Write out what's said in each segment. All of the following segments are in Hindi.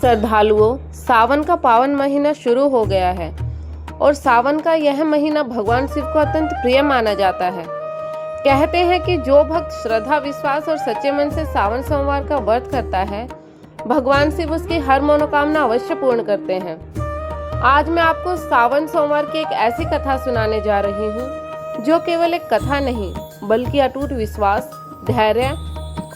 श्रद्धालुओं, सावन का पावन महीना शुरू हो गया है और सावन का यह महीना भगवान शिव को अत्यंत प्रिय माना जाता है। कहते हैं कि जो भक्त श्रद्धा, विश्वास और सच्चे मन से सावन सोमवार का व्रत करता है, भगवान शिव उसकी हर मनोकामना अवश्य पूर्ण करते हैं। आज मैं आपको सावन सोमवार की एक ऐसी कथा सुनाने जा रही हूँ जो केवल एक कथा नहीं बल्कि अटूट विश्वास, धैर्य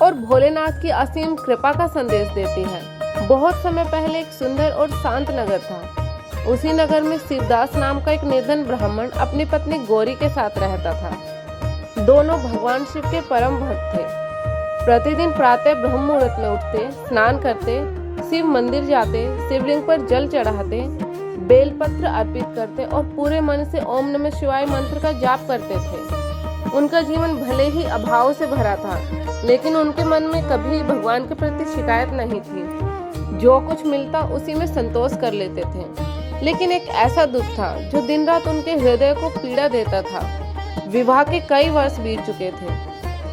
और भोलेनाथ की असीम कृपा का संदेश देती है। बहुत समय पहले एक सुंदर और शांत नगर था। उसी नगर में शिवदास नाम का एक निर्धन ब्राह्मण अपनी पत्नी गौरी के साथ रहता था। दोनों भगवान शिव के परम भक्त थे। प्रतिदिन प्रातः ब्रह्म मुहूर्त में उठते, स्नान करते, शिव मंदिर जाते, शिवलिंग पर जल चढ़ाते, बेलपत्र अर्पित करते और पूरे मन से ओम नमः शिवाय मंत्र का जाप करते थे। उनका जीवन भले ही अभाव से भरा था, लेकिन उनके मन में कभी भगवान के प्रति शिकायत नहीं थी। जो कुछ मिलता उसी में संतोष कर लेते थे। लेकिन एक ऐसा दुख था जो दिन रात उनके हृदय को पीड़ा देता था। विवाह के कई वर्ष बीत चुके थे,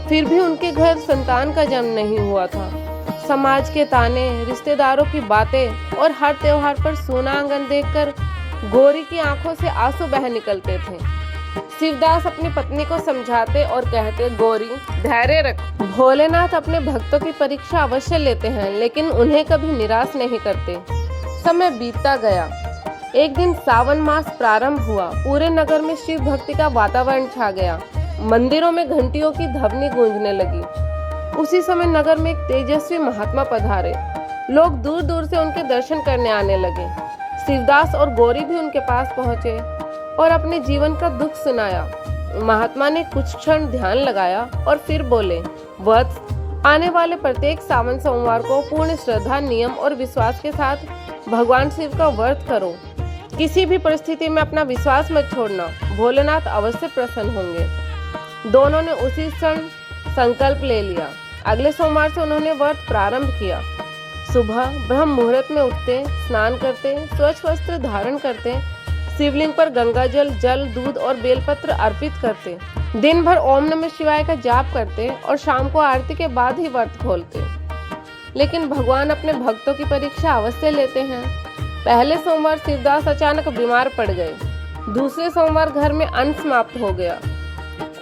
फिर भी उनके घर संतान का जन्म नहीं हुआ था। समाज के ताने, रिश्तेदारों की बातें और हर त्योहार पर सोना आंगन देखकर गौरी की आंखों से आंसू बह निकलते थे। शिवदास अपनी पत्नी को समझाते और कहते, गौरी धैर्य रख, भोलेनाथ अपने भक्तों की परीक्षा अवश्य लेते हैं, लेकिन उन्हें कभी निराश नहीं करते। समय बीतता गया। एक दिन सावन मास प्रारंभ हुआ। पूरे नगर में शिव भक्ति का वातावरण छा गया। मंदिरों में घंटियों की ध्वनि गूंजने लगी। उसी समय नगर में एक तेजस्वी महात्मा पधारे। लोग दूर दूर से उनके दर्शन करने आने लगे। शिवदास और गौरी भी उनके पास पहुंचे और अपने जीवन का दुख सुनाया। महात्मा ने कुछ क्षण ध्यान लगाया और फिर बोले, वत्स, आने वाले प्रत्येक सावन सोमवार को पूर्ण श्रद्धा, नियम और विश्वास के साथ भगवान शिव का व्रत करो। किसी भी परिस्थिति में अपना विश्वास मत छोड़ना, भोलेनाथ अवश्य प्रसन्न होंगे। दोनों ने उसी क्षण संकल्प ले लिया। अगले सोमवार से उन्होंने व्रत प्रारंभ किया। सुबह ब्रह्म मुहूर्त में उठते, स्नान करते, स्वच्छ वस्त्र धारण करते, शिवलिंग पर गंगा जल, दूध और बेलपत्र अर्पित करते, दिन भर ओम नमः शिवाय का जाप करते और शाम को आरती के बाद ही व्रत खोलते। लेकिन भगवान अपने भक्तों की परीक्षा अवश्य लेते हैं। पहले सोमवार शिवदास अचानक बीमार पड़ गए। दूसरे सोमवार घर में अन्न समाप्त हो गया।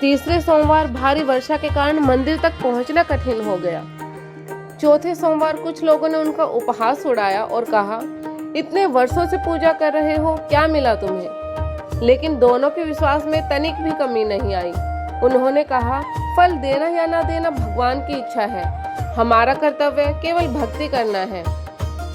तीसरे सोमवार भारी वर्षा के कारण मंदिर तक पहुंचना कठिन हो गया। चौथे सोमवार कुछ लोगों ने उनका उपहास उड़ाया और कहा, इतने वर्षों से पूजा कर रहे हो, क्या मिला तुम्हें? लेकिन दोनों के विश्वास में तनिक भी कमी नहीं आई। उन्होंने कहा, फल देना या ना देना भगवान की इच्छा है, हमारा कर्तव्य केवल भक्ति करना है।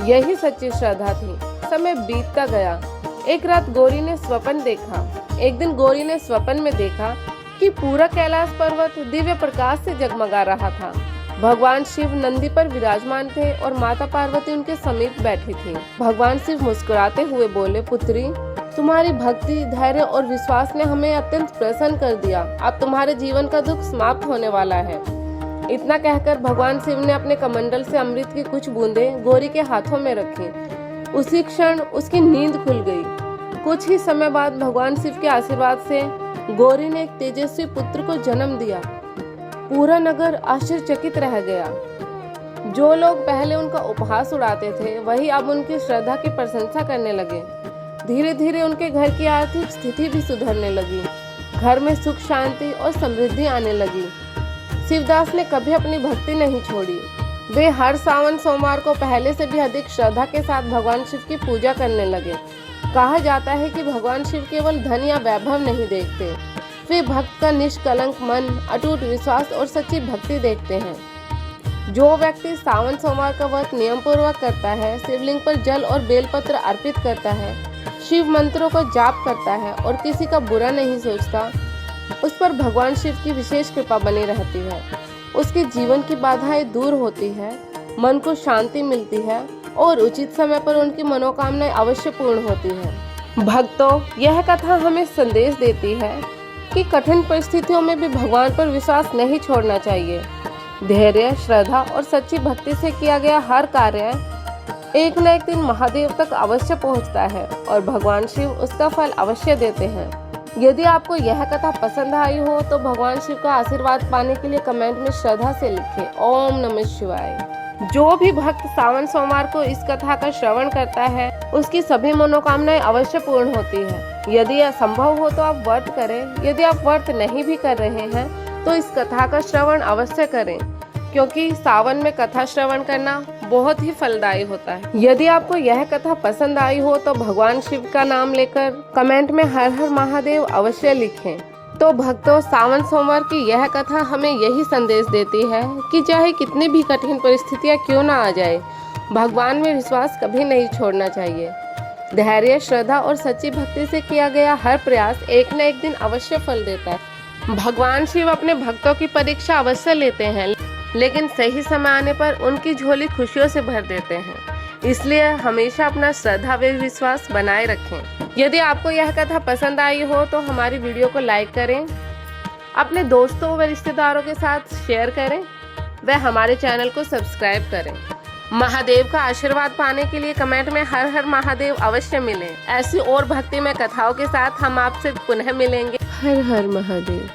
यही सच्ची श्रद्धा थी। समय बीतता गया। एक रात गौरी ने स्वप्न देखा। एक दिन गौरी ने स्वप्न में देखा कि पूरा कैलाश पर्वत दिव्य प्रकाश से जगमगा रहा था। भगवान शिव नंदी पर विराजमान थे और माता पार्वती उनके समीप बैठी थी। भगवान शिव मुस्कुराते हुए बोले, पुत्री, तुम्हारी भक्ति, धैर्य और विश्वास ने हमें अत्यंत प्रसन्न कर दिया। अब तुम्हारे जीवन का दुख समाप्त होने वाला है। इतना कहकर भगवान शिव ने अपने कमंडल से अमृत की कुछ बूंदें गौरी के हाथों में रखी। उसी क्षण उसकी नींद खुल गई। कुछ ही समय बाद भगवान शिव के आशीर्वाद से गौरी ने एक तेजस्वी पुत्र को जन्म दिया। पूरा नगर आश्चर्यचकित रह गया। जो लोग पहले उनका उपहास उड़ाते थे, वही अब उनकी श्रद्धा की प्रशंसा करने लगे। धीरे धीरे उनके घर की आर्थिक स्थिति भी सुधरने लगी। घर में सुख, शांति और समृद्धि आने लगी। शिवदास ने कभी अपनी भक्ति नहीं छोड़ी। वे हर सावन सोमवार को पहले से भी अधिक श्रद्धा के साथ भगवान शिव की पूजा करने लगे। कहा जाता है कि भगवान शिव केवल धन या वैभव नहीं देखते, वे भक्त का निष्कलंक मन, अटूट विश्वास और सच्ची भक्ति देखते हैं। जो व्यक्ति सावन सोमवार का व्रत नियम पूर्वक करता है, शिवलिंग पर जल और बेलपत्र अर्पित करता है, शिव मंत्रों का जाप करता है और किसी का बुरा नहीं सोचता, उस पर भगवान शिव की विशेष कृपा बनी रहती है। उसके जीवन की बाधाएं दूर होती है, मन को शांति मिलती है और उचित समय पर उनकी मनोकामनाएं अवश्य पूर्ण होती है। भक्तों, यह कथा हमें संदेश देती है कि कठिन परिस्थितियों में भी भगवान पर विश्वास नहीं छोड़ना चाहिए। धैर्य, श्रद्धा और सच्ची भक्ति से किया गया हर कार्य एक न एक दिन महादेव तक अवश्य पहुंचता है और भगवान शिव उसका फल अवश्य देते हैं। यदि आपको यह कथा पसंद आई हो तो भगवान शिव का आशीर्वाद पाने के लिए कमेंट में श्रद्धा से लिखें, ओम नमः शिवाय। जो भी भक्त सावन सोमवार को इस कथा का श्रवण करता है उसकी सभी मनोकामनाएं अवश्य पूर्ण होती है। यदि यह संभव हो तो आप व्रत करें। यदि आप व्रत नहीं भी कर रहे हैं तो इस कथा का श्रवण अवश्य करें, क्योंकि सावन में कथा श्रवण करना बहुत ही फलदायी होता है। यदि आपको यह कथा पसंद आई हो तो भगवान शिव का नाम लेकर कमेंट में हर हर महादेव अवश्य लिखें। तो भक्तों, सावन सोमवार की यह कथा हमें यही संदेश देती है कि चाहे कितनी भी कठिन परिस्थितियां क्यों ना आ जाए, भगवान में विश्वास कभी नहीं छोड़ना चाहिए। धैर्य, श्रद्धा और सच्ची भक्ति से किया गया हर प्रयास एक न एक दिन अवश्य फल देता है। भगवान शिव अपने भक्तों की परीक्षा अवश्य लेते हैं, लेकिन सही समय आने पर उनकी झोली खुशियों से भर देते हैं। इसलिए हमेशा अपना श्रद्धा व विश्वास बनाए रखें। यदि आपको यह कथा पसंद आई हो तो हमारी वीडियो को लाइक करें, अपने दोस्तों व रिश्तेदारों के साथ शेयर करें व हमारे चैनल को सब्सक्राइब करें। महादेव का आशीर्वाद पाने के लिए कमेंट में हर हर महादेव अवश्य मिलें। ऐसी और भक्तिमय कथाओं के साथ हम आपसे पुनः मिलेंगे। हर हर महादेव।